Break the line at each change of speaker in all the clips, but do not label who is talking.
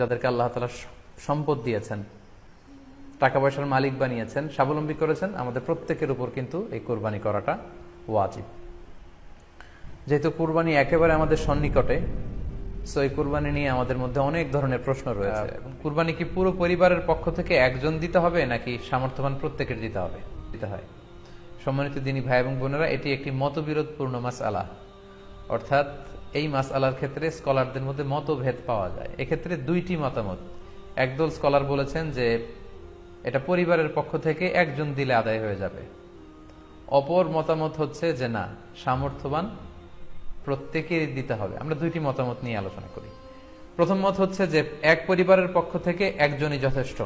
যাদেরকে আল্লাহ তাআলা সম্পদ দিয়েছেন, টাকা পয়সার মালিক বানিয়েছেন, স্বাবলম্বী করেছেন, আমাদের প্রত্যেকের উপর কিন্তু এই কোরবানি করাটা ওয়াজিব। যেহেতু কোরবানি একেবারে আমাদের সন্নিকটে, সো এই কোরবানি নিয়ে আমাদের মধ্যে অনেক ধরনের প্রশ্ন রয়েছে। কোরবানি কি পুরো পরিবারের পক্ষ থেকে একজন দিতে হবে নাকি সামর্থ্যবান প্রত্যেকের দিতে হবে? দিতে হয়। সম্মানিত দিনী ভাই এবং বোনেরা, এটি একটি মতবিরোধপূর্ণ মাসআলা, অর্থাৎ এই মাসআলার ক্ষেত্রে স্কলারদের মধ্যে মতভেদ পাওয়া যায়। এক্ষেত্রে দুইটি মতামত। একদল স্কলার বলেছেন যে এটা পরিবারের পক্ষ থেকে একজন দিলে আদায় হয়ে যাবে। অপর মতামত হচ্ছে যে না, সামর্থ্যবান প্রত্যেকেরই দিতে হবে। আমরা দুইটি মতামত নিয়ে আলোচনা করি। প্রথম মত হচ্ছে যে এক পরিবারের পক্ষ থেকে একজনই যথেষ্ট।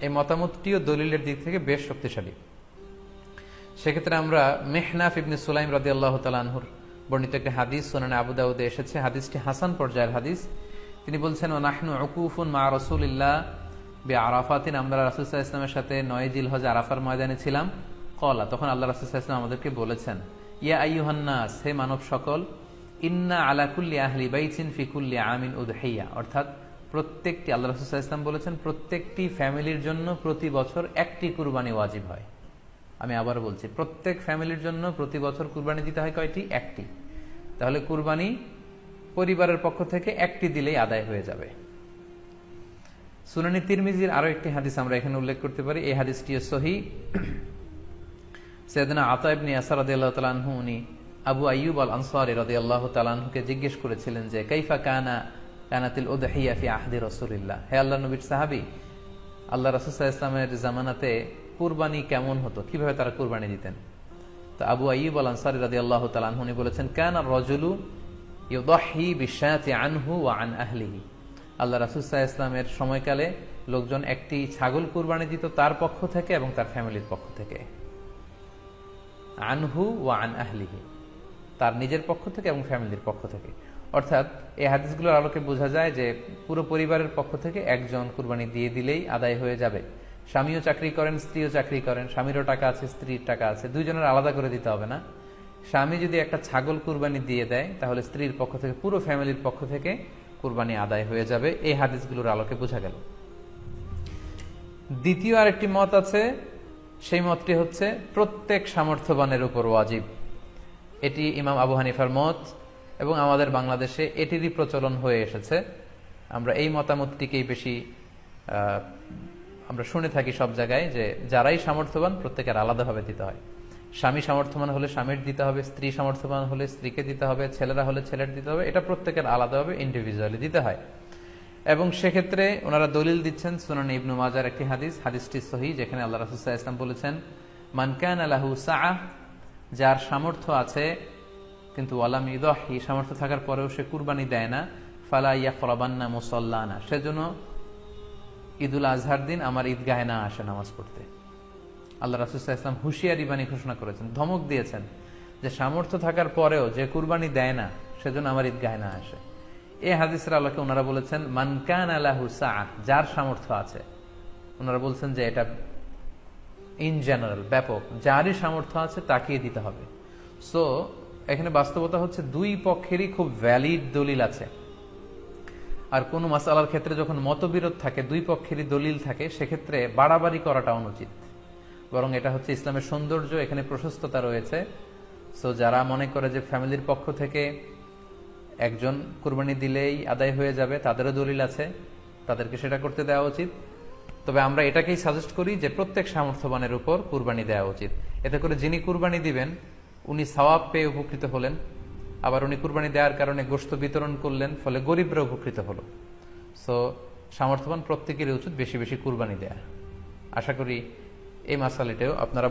এই মতামতটিও দলিলের দিক থেকে বেশ শক্তিশালী। সেক্ষেত্রে আমরা মেহনাফ ইবনে সুলাইম রাদিয়াল্লাহু তাআলা আনহুর বর্ণিত একটি হাদিস সুনানে আবু দাউদে এসেছে। হাদিসটি হাসান পর্যায়ের হাদিস। তিনি বলছেন, ওয়া নাহনু উকুফুন মা রাসূলিল্লাহ বিআরাফাতিন, আমরা রাসূল সাল্লাল্লাহু আলাইহি ওয়াসাল্লামের সাথে 9 জিলহজ আরাফার ময়দানে ছিলাম। ক্বালা, তখন আল্লাহ রাসূল সাল্লাল্লাহু আলাইহি ওয়াসাল্লাম আমাদেরকে বলেছেন, ইয়া আইয়ুহান নাস, হে মানব সকল, ইন্না আলা কুল্লি আহলি বাইতিন ফি কুল্লি আমিন উদহিয়া, অর্থাৎ প্রত্যেকটি, আল্লাহ রাসূল সাল্লাল্লাহু আলাইহি ওয়াসাল্লাম বলেছেন, প্রত্যেকটি ফ্যামিলির জন্য প্রতি বছর একটি কুরবানি ওয়াজিব হয়। আমি আবার বলছি, প্রত্যেক ফ্যামিলির জন্য প্রতি বছর কুরবানি দিতে হয় কয়টি? একটি। তাহলে কুরবানি পরিবারের পক্ষ থেকে একটি দিলেই আদায় হয়ে যাবে। সুনানি তিরমিজির আরো একটি হাদিস আমরা এখানে উল্লেখ করতে পারি। এই হাদিসটি সহিহ। সাইয়েদনা আতা ইবনে ইয়াসার রাদিয়াল্লাহু তাআলা আনহু, উনি আবু আইয়ুব আল আনসারী রাদিয়াল্লাহু তাআলা আনহুকে জিজ্ঞেস করেছিলেন যে কাইফা কানাতিল উদহিয়া ফি আহদি রাসূলিল্লাহ, হে আল্লাহর নবীর সাহাবী, আল্লাহ রাসূল সাল্লাল্লাহু আলাইহি ওয়াসাল্লামের জামানাতে কুরবানি কেমন হতো, কিভাবে তারা কুরবানি দিতেন? তো আবু আইয়ুব আল আনসারী রাদিয়াল্লাহু তাআলা আনহু উনি বলেছেন, কানা রাজুলু ইউদাহি বিশাতি আনহু ওয়া আন আহলিহি, আল্লাহ রাসূল সাল্লাল্লাহু আলাইহি ওয়াসাল্লামের সময়কালে লোকজন একটি ছাগল কুরবানি দিত তার পক্ষ থেকে এবং তার ফ্যামিলির পক্ষ থেকে। আনহু ওয়া আন আহলিহি, তার নিজের পক্ষ থেকে এবং ফ্যামিলির পক্ষ থেকে। অর্থাৎ এই হাদিসগুলোর আলোকে বোঝা যায় যে পুরো পরিবারের পক্ষ থেকে একজন কুরবানি দিয়ে দিলেই আদায় হয়ে যাবে। স্বামীও চাকরি করেন, স্ত্রীও চাকরি করেন, স্বামীরও টাকা আছে, স্ত্রীর টাকা আছে, দুইজনের আলাদা করে দিতে হবে না। স্বামী যদি একটা ছাগল কুরবানি দিয়ে দেয় তাহলে স্ত্রীর পক্ষ থেকে, পুরো ফ্যামিলির পক্ষ থেকে কুরবানি আদায় হয়ে যাবে। এই হাদিসগুলোর আলোকে বোঝা গেল। দ্বিতীয় আরেকটি মত আছে, সেই মতটি হচ্ছে প্রত্যেক সামর্থ্যবানের উপর ওয়াজিব। এটি ইমাম আবু হানিফার মত এবং আমাদের বাংলাদেশে এটিরই প্রচলন হয়ে এসেছে। আমরা এই মতামতটিকেই বেশি আমরা শুনে থাকি সব জায়গায়, যে যারাই সামর্থ্যবান প্রত্যেকের আলাদাভাবে দিতে হয়। স্বামী সামর্থ্যবান হলে স্বামীর দিতে হবে, স্ত্রী সামর্থ্যবান হলে স্ত্রীকে দিতে হবে, ছেলেরা হলে ছেলের দিতে হবে। এটা প্রত্যেকের আলাদাভাবে ইন্ডিভিজুয়ালি দিতে হয়। এবং সেক্ষেত্রে ওনারা দলিল দিচ্ছেন সুনান ইবনু মাজার একটি হাদিস, হাদিসটি সহিহ, যেখানে আল্লাহ রাসূল সাল্লাল্লাহু আলাইহি ওয়াসাল্লাম বলেছেন, মান কানা লাহু সাআহ, যার সামর্থ্য আছে কিন্তু ওয়ালাম ইউদাহি, সামর্থ্য থাকার পরেও সে কুরবানি দেয় না, ফালা ইয়াকরাবান্না মুসাল্লানা, সেজন্য ঈদুল আজহার দিন আমার ঈদগাহে না আসে নামাজ পড়তে। আল্লাহ রাসূল সাল্লাল্লাহু আলাইহি ওয়াসাল্লাম হুঁশিয়ারি বাণী ঘোষণা করেছেন, ধমক দিয়েছেন যে সামর্থ্য থাকার পরেও যে কুরবানি দেয় না সেজন্য আমার ঈদগাহে না আসে। এই হাদিসের আলোকে ওনারা বলেছেন মান কানা লাহু সাআহ, যার সামর্থ্য আছে। ওনারা বলছেন যে এটা ইন জেনারেল, ব্যাপক, যারই সামর্থ্য আছে তাকেই দিতে হবে। সো এখানে বাস্তবতা হচ্ছে দুই পক্ষেরই খুব ভ্যালিড দলিল আছে। আর কোন মাসআলার ক্ষেত্রে যখন মতবিরোধ থাকে, দুই পক্ষেরই দলিল থাকে, সেক্ষেত্রে বাড়াবাড়ি করাটা অনুচিত। বরং এটা হচ্ছে ইসলামের সৌন্দর্য, এখানে প্রশস্ততা রয়েছে। সো যারা মনে করে যে ফ্যামিলির পক্ষ থেকে একজন কুরবানি দিলেই আদায় হয়ে যাবে, তাদেরও দলিল আছে, তাদেরকে সেটা করতে দেওয়া উচিত। তবে আমরা এটাকেই সাজেস্ট করি যে প্রত্যেক সামর্থ্যবানের উপর কুরবানি দেওয়া উচিত। এতে করে যিনি কুরবানি দিবেন উনি সওয়াব পেয়ে উপকৃত হলেন, আবার উনি কুরবানি দেওয়ার কারণে গোশত বিতরণ করলেন, ফলে গরিবরা উপকৃত হলো। সো সামর্থ্যবান প্রত্যেকেরই উচিত বেশি বেশি কুরবানি দেয়া। আশা করি এই মাসালাটাও আপনারা